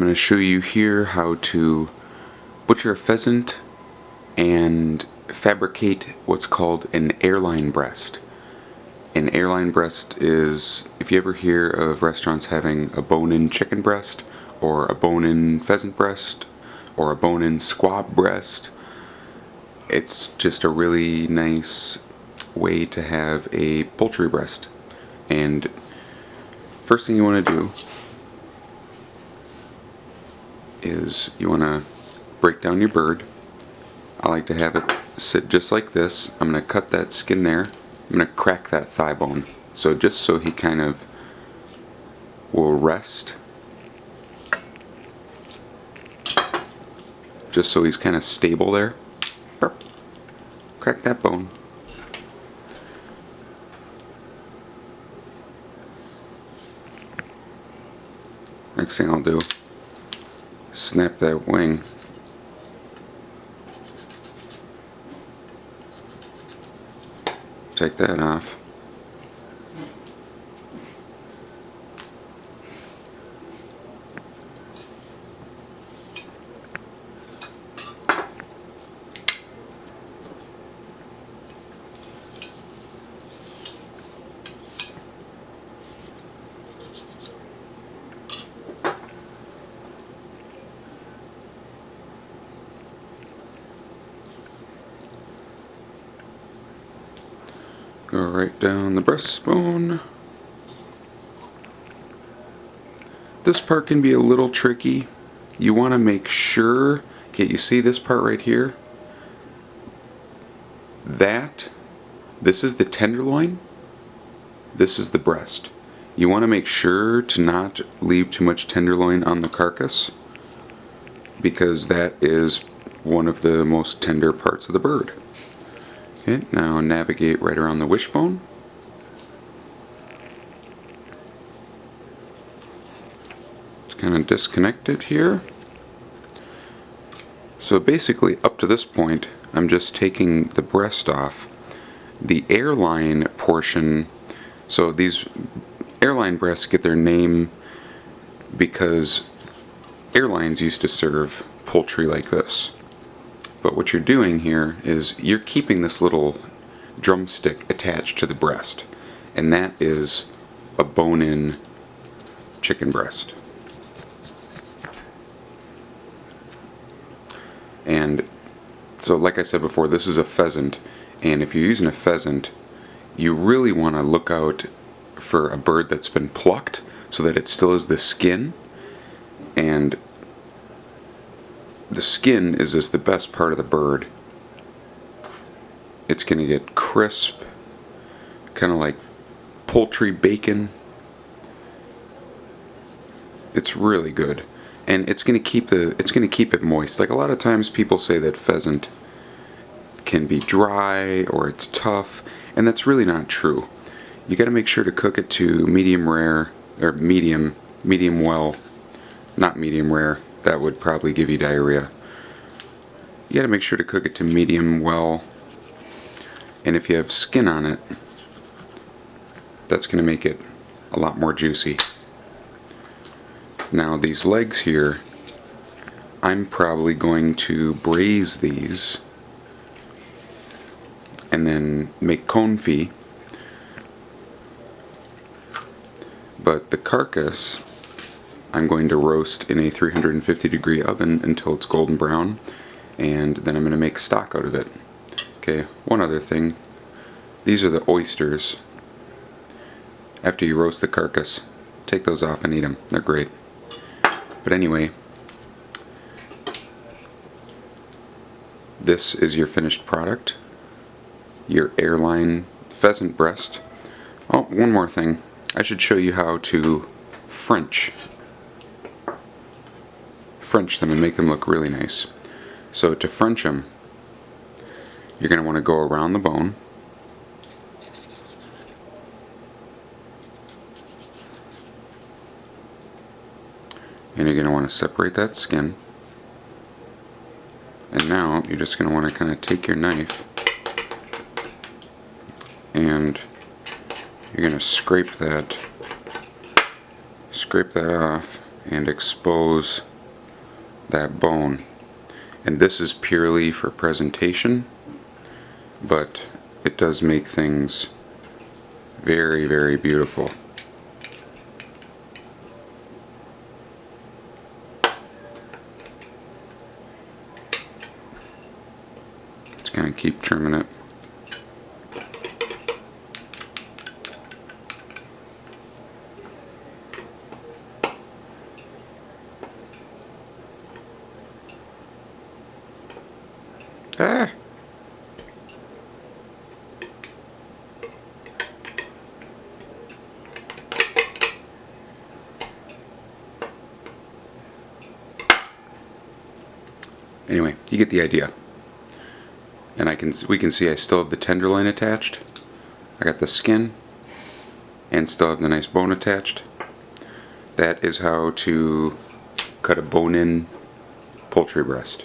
I'm going to show you here how to butcher a pheasant and fabricate what's called an airline breast. An airline breast is, if you ever hear of restaurants having a bone-in chicken breast, or a bone-in pheasant breast, or a bone-in squab breast, it's just a really nice way to have a poultry breast. And first thing you want to do is you want to break down your bird. I like to have it sit just like this. I'm going to cut that skin there. I'm going to crack that thigh bone. So just so he kind of will rest. Just so he's kind of stable there. Crack that bone. Next thing I'll do, snap that wing. Take that off. Go right down the breastbone. This part can be a little tricky. You want to make sure, okay, you see this part right here? This is the tenderloin, this is the breast. You want to make sure to not leave too much tenderloin on the carcass, because that is one of the most tender parts of the bird. Okay, now navigate right around the wishbone. It's kind of disconnected here. So basically up to this point I'm just taking the breast off. The airline portion, so these airline breasts get their name because airlines used to serve poultry like this. But what you're doing here is you're keeping this little drumstick attached to the breast, and that is a bone-in chicken breast. And so like I said before, this is a pheasant, and if you're using a pheasant, you really want to look out for a bird that's been plucked so that it still has the skin, and the skin is just the best part of the bird. It's going to get crisp, kind of like poultry bacon. It's really good, and it's going to keep it moist. Like a lot of times people say that pheasant can be dry or it's tough, and that's really not true. You got to make sure to cook it to medium rare, or medium well, not medium rare. That would probably give you diarrhea. You got to make sure to cook it to medium well, and if you have skin on it, that's going to make it a lot more juicy. Now these legs here, I'm probably going to braise these and then make confit, but the carcass I'm going to roast in a 350-degree oven until it's golden brown, and then I'm going to make stock out of it. Okay, one other thing. These are the oysters. After you roast the carcass, take those off and eat them. They're great. But anyway, this is your finished product. Your airline pheasant breast. Oh, one more thing. I should show you how to French them and make them look really nice. So to French them, you're going to want to go around the bone, and you're going to want to separate that skin, and now you're just going to want to kind of take your knife and you're going to scrape that off and expose that bone. And this is purely for presentation, but it does make things very, very beautiful. Just kind of keep trimming it. Ah! Anyway, you get the idea. And we can see I still have the tenderloin attached. I got the skin and still have the nice bone attached. That is how to cut a bone-in poultry breast.